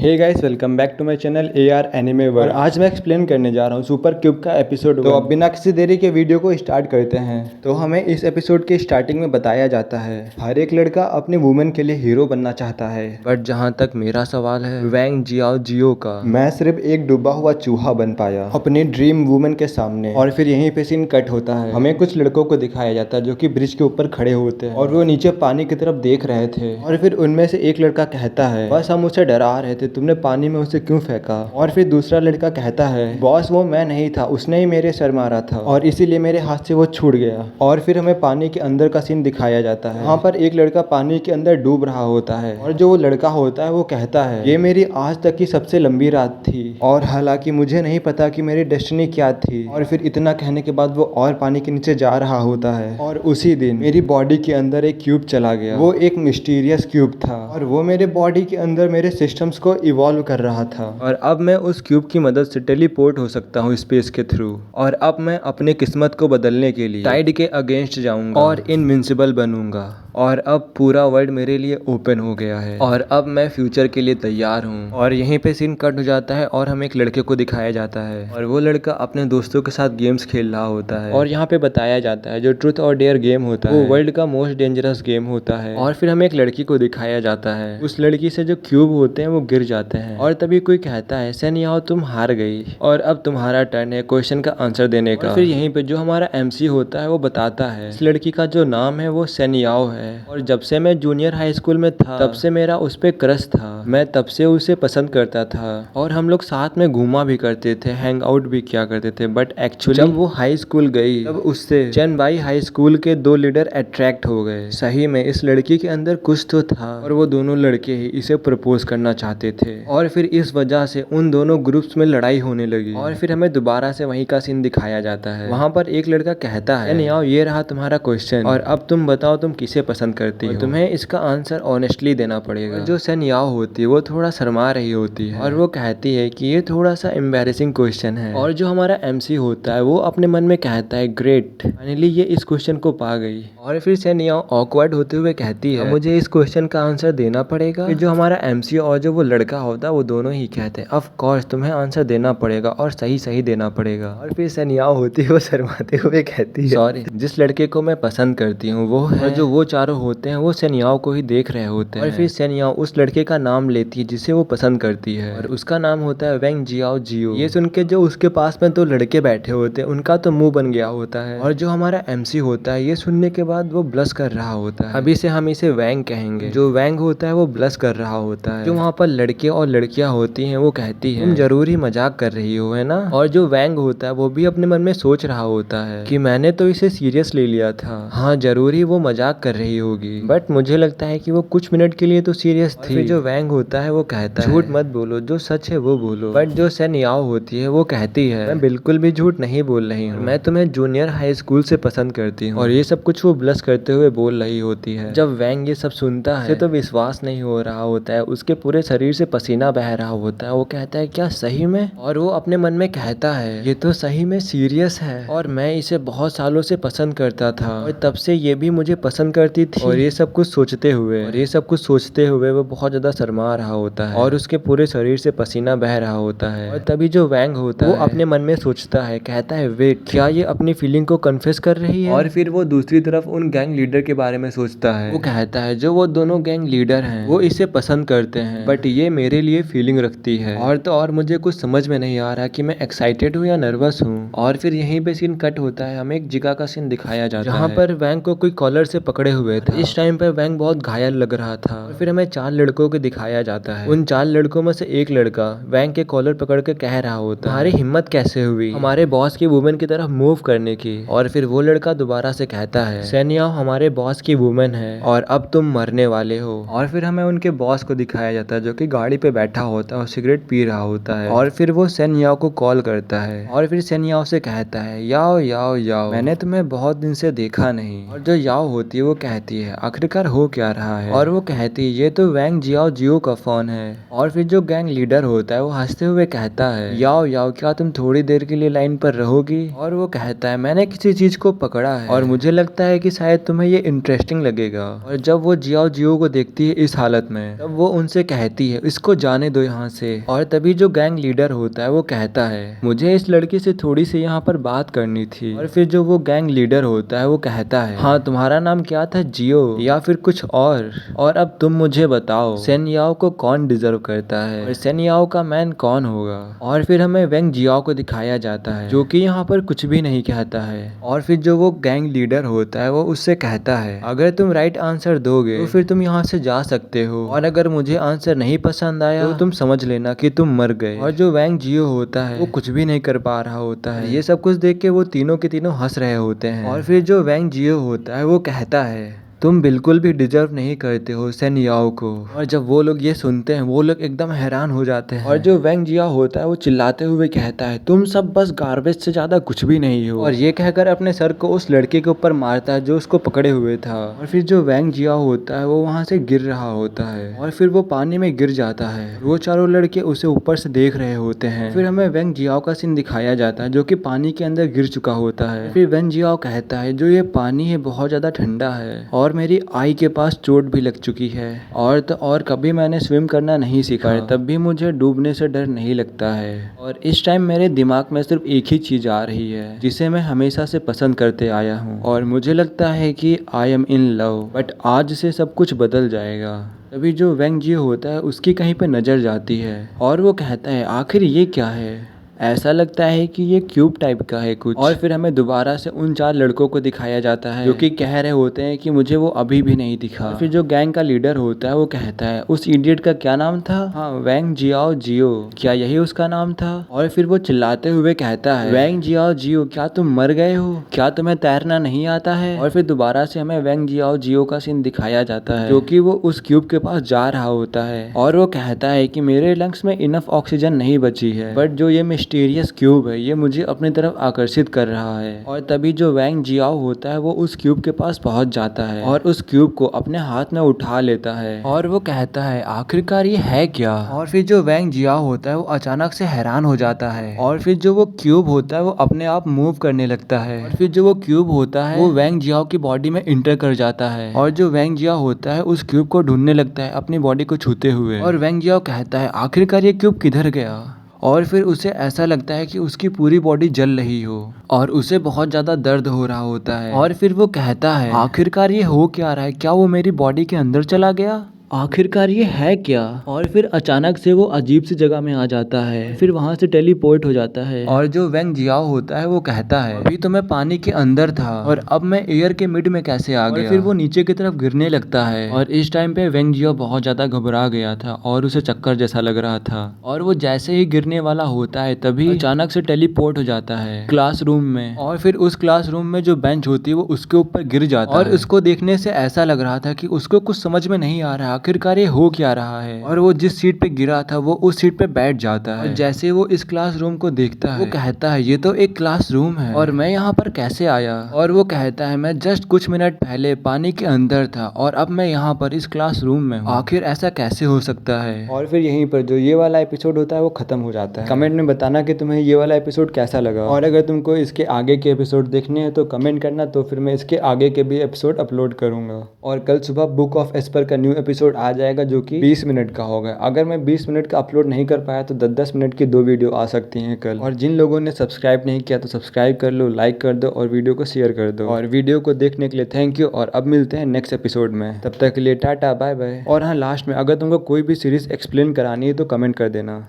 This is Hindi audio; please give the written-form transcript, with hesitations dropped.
Hey guys, welcome back to my channel AR anime world. और आज मैं एक्सप्लेन करने जा रहा हूँ सुपर क्यूब का एपिसोड। तो अब बिना किसी देरी के वीडियो को स्टार्ट करते हैं। तो हमें इस एपिसोड के स्टार्टिंग में बताया जाता है हर एक लड़का अपनी वुमेन के लिए हीरो बनना चाहता है, बट जहाँ तक मेरा सवाल है वैंग जियाओ जियो का, मैं सिर्फ एक डूबा हुआ चूहा बन पाया अपनी ड्रीम वुमेन के सामने। और फिर यहीं पे सीन कट होता है। हमें कुछ लड़कों को दिखाया जाता है जो कि ब्रिज के ऊपर खड़े होते हैं और वो नीचे पानी की तरफ देख रहे थे। और फिर उनमें से एक लड़का कहता है, बस हम उसे डरा रहे थे, तुमने पानी में उसे क्यों फेंका। और फिर दूसरा लड़का कहता है, बॉस वो मैं नहीं था, उसने ही मेरे सर मारा था और इसीलिए मेरे हाथ से वो छूट गया। और फिर हमें पानी के अंदर का सीन दिखाया जाता है। वहाँ पर एक लड़का पानी के अंदर डूब रहा होता है और जो वो लड़का होता है वो कहता है, ये मेरी आज तक की सबसे लंबी रात थी और हालांकि मुझे नहीं पता कि मेरी डेस्टिनी क्या थी। और फिर इतना कहने के बाद वो और पानी के नीचे जा रहा होता है और उसी दिन मेरी बॉडी के अंदर एक क्यूब चला गया। वो एक मिस्टीरियस क्यूब था और वो मेरे बॉडी के अंदर मेरे सिस्टम्स को इवॉल्व कर रहा था। और अब मैं उस क्यूब की मदद से टेलीपोर्ट हो सकता हूँ स्पेस के थ्रू। और अब मैं अपनी किस्मत को बदलने के लिए टाइड के अगेंस्ट जाऊंगा और इनविंसिबल बनूंगा। और अब पूरा वर्ल्ड मेरे लिए ओपन हो गया है और अब मैं फ्यूचर के लिए तैयार हूँ। और यहीं पे सीन कट हो जाता है और हमें एक लड़के को दिखाया जाता है और वो लड़का अपने दोस्तों के साथ गेम्स खेल रहा होता है। और यहाँ पे बताया जाता है जो ट्रूथ और डेयर गेम होता है वो वर्ल्ड का मोस्ट डेंजरस गेम होता है। और फिर हमें एक लड़की को दिखाया जाता है, उस लड़की से जो क्यूब होते हैं वो गिर जाते हैं और तभी कोई कहता है, सेनियाओ तुम हार गई और अब तुम्हारा टर्न है क्वेश्चन का आंसर देने का। और फिर यहीं पे जो हमारा MC होता है वो बताता है इस लड़की का जो नाम है वो सेनियाओ है और जब से मैं जूनियर हाई स्कूल में था तब से मेरा उस पे क्रश था, मैं तब से उसे पसंद करता था और हम लोग साथ में घूमा भी करते थे, हैंग आउट भी किया करते थे। बट एक्चुअली जब वो हाई स्कूल गई तब उससे चेनबाई हाई स्कूल के 2 लीडर अट्रैक्ट हो गए। सही में इस लड़की के अंदर कुछ तो था और वो दोनों लड़के ही इसे प्रपोज करना चाहते थे और फिर इस वजह से उन दोनों ग्रुप्स में लड़ाई होने लगी। और फिर हमें दोबारा से वहीं का सीन दिखाया जाता है। वहाँ पर एक लड़का कहता है, सेनियाओ ये रहा तुम्हारा क्वेश्चन और अब तुम बताओ तुम किसे पसंद करती हो। तुम्हें इसका आंसर ऑनेस्टली देना पड़ेगा। जो सेनियाओ होती है वो थोड़ा शर्मा रही होती है और वो कहती है कि ये थोड़ा सा एम्बैरेसिंग क्वेश्चन है। और जो हमारा MC होता है वो अपने मन में कहता है, ग्रेट, फाइनली ये इस क्वेश्चन को पा गई। और फिर सेनियाओ ऑकवर्ड होते हुए कहती है, मुझे इस क्वेश्चन का आंसर देना पड़ेगा। फिर जो हमारा MC और जो वो लड़का होता है वो दोनों ही कहते हैं, ऑफ कोर्स तुम्हें आंसर देना पड़ेगा और सही सही देना पड़ेगा। और फिर सेनियाओ होती है वो शर्माते हुए कहती है, सॉरी, जिस लड़के को मैं पसंद करती हूँ वो है। और जो वो चारों होते हैं वो सेनियाओ को ही देख रहे होते हैं। और फिर सेनियाओ उस लड़के का नाम लेती है जिसे वो पसंद करती है और उसका नाम होता है वैंग जियाओ जियो। ये सुन के जो उसके पास में 2 लड़के बैठे होते हैं उनका तो मुंह बन गया होता है। और जो हमारा MC होता है ये सुनने के बाद वो ब्लश कर रहा होता है। अभी से हम इसे वैंग कहेंगे। जो वैंग होता है वो ब्लश कर रहा होता है। जो वहाँ पर लड़के और लड़कियां होती हैं वो कहती हैं, तुम जरूर ही मजाक कर रही हो, है ना। और जो वैंग होता है वो भी अपने मन में सोच रहा होता है कि मैंने तो इसे सीरियस ले लिया था, हाँ जरूर ही वो मजाक कर रही होगी, बट मुझे लगता है कि वो कुछ मिनट के लिए तो सीरियस थी। फिर जो वैंग होता है वो कहता है, झूठ मत बोलो, जो सच है वो बोलो। बट जो सेनियाओ होती है वो कहती है, मैं बिल्कुल भी झूठ नहीं बोल रही हूँ, मैं तुम्हें जूनियर हाई स्कूल से पसंद करती हूँ। और ये सब कुछ वो ब्लश करते हुए बोल रही होती है। जब वैंग ये सब सुनता है तो विश्वास नहीं हो रहा होता है, उसके पूरे शरीर से पसीना बह रहा होता है। वो कहता है, क्या सही में। और वो अपने मन में कहता है, ये तो सही में सीरियस है और मैं इसे बहुत सालों से पसंद करता था और तब से ये भी मुझे पसंद करती थी। और ये सब कुछ सोचते हुए वो बहुत ज्यादा शर्मा रहा होता है और उसके पूरे शरीर से पसीना बह रहा होता है। और तभी जो वैंग होता है वो अपने मन में सोचता है, कहता है, वेट, क्या ये अपनी फीलिंग को कन्फेस कर रही है। और फिर वो दूसरी तरफ उन गैंग लीडर के बारे में सोचता है। वो कहता है, जो वो दोनों गैंग लीडर हैं वो इसे पसंद करते हैं बट ये मेरे लिए फीलिंग रखती है। और तो और मुझे कुछ समझ में नहीं आ रहा कि मैं एक्साइटेड हूँ या नर्वस हूँ। और फिर यहीं पे सीन कट होता है, हमें एक जगह का सीन दिखाया जाता है जहाँ पर वैंग को कोई कॉलर से पकड़े हुए थे। इस टाइम पर वैंग बहुत घायल लग रहा था। और फिर हमें 4 लड़कों को दिखाया जाता है। उन 4 लड़कों में से एक लड़का वैंग के कॉलर पकड़ के कह रहा होता है, तुम्हारी हिम्मत कैसे हुई हमारे बॉस की वुमेन की तरफ मूव करने की। और फिर वो लड़का दोबारा से कहता है, सेनियाओ हमारे बॉस की वुमेन है और अब तुम मरने वाले हो। और फिर हमें उनके बॉस को दिखाया जाता है जो कि गाड़ी पे बैठा होता है और सिगरेट पी रहा होता है। और फिर वो सेनियाओ को कॉल करता है और फिर सेनियाओ से कहता है, याओ याओ याओ, मैंने तुम्हें बहुत दिन से देखा नहीं। और जो याओ होती है वो कहती है, आखिरकार हो क्या रहा है। और वो कहती है, ये तो वैंग जियाओ जियो का फोन है। और फिर जो गैंग लीडर होता है वो हंसते हुए कहता है, याओ याओ, क्या तुम थोड़ी देर के लिए लाइन पर रहोगी। और वो कहता है, मैंने किसी चीज को पकड़ा है और मुझे लगता है कि शायद तुम्हें ये इंटरेस्टिंग लगेगा। और जब वो जियाओ जियो को देखती है इस हालत में तब वो उनसे कहती है, इसको जाने दो यहाँ से। और तभी जो गैंग लीडर होता है वो कहता है मुझे इस लड़की से थोड़ी सी यहाँ पर बात करनी थी। और फिर जो वो गैंग लीडर होता है वो कहता है हाँ तुम्हारा नाम क्या था, जियो या फिर कुछ और अब तुम मुझे बताओ सेन याओ को कौन डिजर्व करता है और सेन याओ का मैन कौन होगा। और फिर हमें वेंग जियाओ को दिखाया जाता है जो कि यहाँ पर कुछ भी नहीं कहता है। और फिर जो वो गैंग लीडर होता है वो उससे कहता है अगर तुम राइट आंसर दोगे तो फिर तुम यहाँ से जा सकते हो, और अगर मुझे आंसर नहीं पसंद आया तो तुम समझ लेना कि तुम मर गए। और जो वेंग जियो होता है वो कुछ भी नहीं कर पा रहा होता है। ये सब कुछ देख के वो तीनों के तीनों हंस रहे होते हैं। और फिर जो वेंग जियो होता है वो कहता है तुम बिल्कुल भी डिजर्व नहीं करते हो सेन याओ को। और जब वो लोग ये सुनते हैं वो लोग एकदम हैरान हो जाते हैं। और जो वेंग जिया होता है वो चिल्लाते हुए कहता है तुम सब बस गार्बेज से ज्यादा कुछ भी नहीं हो। और ये कहकर अपने सर को उस लड़के के ऊपर मारता है जो उसको पकड़े हुए था। और फिर जो वेंग जिया होता है वो वहां से गिर रहा होता है और फिर वो पानी में गिर जाता है। वो चारों लड़के उसे ऊपर से देख रहे होते हैं। फिर हमें वेंग जियाओ का सीन दिखाया जाता है जो कि पानी के अंदर गिर चुका होता है। फिर वेंग जियाओ कहता है जो ये पानी है बहुत ज्यादा ठंडा है और मेरी आई के पास चोट भी लग चुकी है और कभी मैंने स्विम करना नहीं सीखा है, तब भी मुझे डूबने से डर नहीं लगता है। और इस टाइम मेरे दिमाग में सिर्फ एक ही चीज आ रही है जिसे मैं हमेशा से पसंद करते आया हूँ, और मुझे लगता है कि I am in love, but आज से सब कुछ बदल जाएगा। तभी जो वेंग जियो होता है उसकी कहीं पे नजर जाती है और वो कहता है आखिर ये क्या है, ऐसा लगता है कि ये क्यूब टाइप का है कुछ। और फिर हमें दोबारा से उन 4 लड़कों को दिखाया जाता है जो कि कह रहे होते हैं कि मुझे वो अभी भी नहीं दिखा। फिर जो गैंग का लीडर होता है वो कहता है उस इडियट का क्या नाम था, हाँ वेंग जियाओ जियो, क्या यही उसका नाम था। और फिर वो चिल्लाते हुए कहता है वेंग जियाओ जियो क्या तुम मर गए हो, क्या तुम्हें तैरना नहीं आता है। और फिर दोबारा से हमें वेंग जियाओ जियो का सीन दिखाया जाता है जो कि वो उस क्यूब के पास जा रहा होता है और वो कहता है कि मेरे लंग्स में इनफ ऑक्सीजन नहीं बची है, बट जो ये मिस्टीरियस क्यूब है ये मुझे अपनी तरफ आकर्षित कर रहा है। और तभी जो वेंग जियाओ होता है वो उस क्यूब के पास पहुंच जाता है और उस क्यूब को अपने हाथ में उठा लेता है और वो कहता है आखिरकार ये है क्या। और फिर जो वेंग जियाओ होता है वो अचानक से हैरान हो जाता है और फिर जो वो क्यूब होता है वो अपने आप मूव करने लगता है। और फिर जो वो क्यूब होता है वो वेंग जियाओ की बॉडी में इंटर कर जाता है और जो वेंग जियाओ होता है उस क्यूब को ढूंढने लगता है अपनी बॉडी को छूते हुए। और वेंग जियाओ कहता है आखिरकार ये क्यूब किधर गया। और फिर उसे ऐसा लगता है कि उसकी पूरी बॉडी जल रही हो और उसे बहुत ज़्यादा दर्द हो रहा होता है। और फिर वो कहता है आखिरकार ये हो क्या रहा है, क्या वो मेरी बॉडी के अंदर चला गया, आखिरकार ये है क्या। और फिर अचानक से वो अजीब सी जगह में आ जाता है, फिर वहां से टेलीपोर्ट हो जाता है। और जो वेंग जियाओ होता है वो कहता है अभी तो मैं पानी के अंदर था और अब मैं एयर के मिड में कैसे आ गया। फिर वो नीचे की तरफ गिरने लगता है और इस टाइम पे वेंग जियाओ बहुत ज्यादा घबरा गया था और उसे चक्कर जैसा लग रहा था। और वो जैसे ही गिरने वाला होता है तभी अचानक से टेलीपोर्ट हो जाता है क्लासरूम में। और फिर उस क्लासरूम में जो बेंच होती है वो उसके ऊपर गिर जाता है और उसको देखने से ऐसा लग रहा था कि उसको कुछ समझ में नहीं आ रहा आखिरकार ये हो क्या रहा है। और वो जिस सीट पे गिरा था वो उस सीट पे बैठ जाता है और जैसे वो इस क्लासरूम को देखता है वो कहता है ये तो एक क्लासरूम है और मैं यहाँ पर कैसे आया। और वो कहता है मैं जस्ट कुछ मिनट पहले पानी के अंदर था और अब मैं यहाँ पर इस क्लासरूम में हूँ, आखिर ऐसा कैसे हो सकता है। और फिर यहीं पर जो ये वाला एपिसोड होता है वो खत्म हो जाता है। कमेंट में बताना कि तुम्हें ये वाला एपिसोड कैसा लगा, और अगर तुमको इसके आगे के एपिसोड देखने हैं तो कमेंट करना, तो फिर मैं इसके आगे के भी एपिसोड अपलोड करूंगा। और कल सुबह बुक ऑफ एस्पर का न्यू एपिसोड आ जाएगा जो कि 20 मिनट का होगा। अगर मैं 20 मिनट का अपलोड नहीं कर पाया तो 10-10 मिनट की 2 वीडियो आ सकती हैं कल। और जिन लोगों ने सब्सक्राइब नहीं किया तो सब्सक्राइब कर लो, लाइक कर दो और वीडियो को शेयर कर दो। और वीडियो को देखने के लिए थैंक यू, और अब मिलते हैं नेक्स्ट एपिसोड में। तब तक के लिए टाटा बाय बाय। और हाँ, लास्ट में अगर तुमको कोई भी सीरीज एक्सप्लेन करानी है तो कमेंट कर देना।